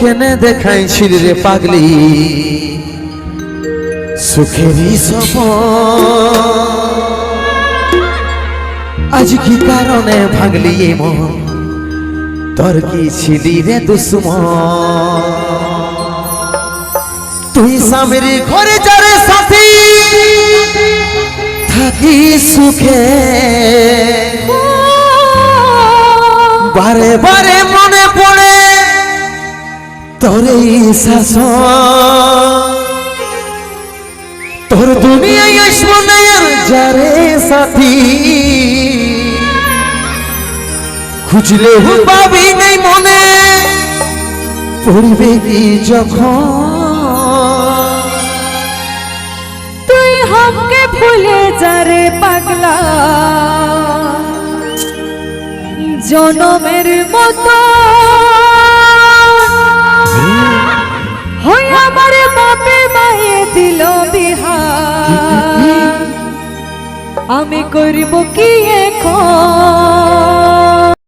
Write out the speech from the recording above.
কেনে দেখাইছিল রে পাগলি সুখেরই সপন আজ কি কারণে ভাঙলি এ মন তোর কি ছিলি রে দুশ্মন তুই স্বামীর ঘরে যারে সাথী থাকি সুখে বারে বারে মনে পড়ে তোর এই শাসন তোর দুনিয়ায় আসবো না আর যারে সাথী খুঁজলে পাবি নাই মনে পড়বে কি যখন তুই हमके ভুলে যারে পাগলা জনমের মতো হয় আমার বাপে মায়ে দিল বিহার আমি করব কি এখন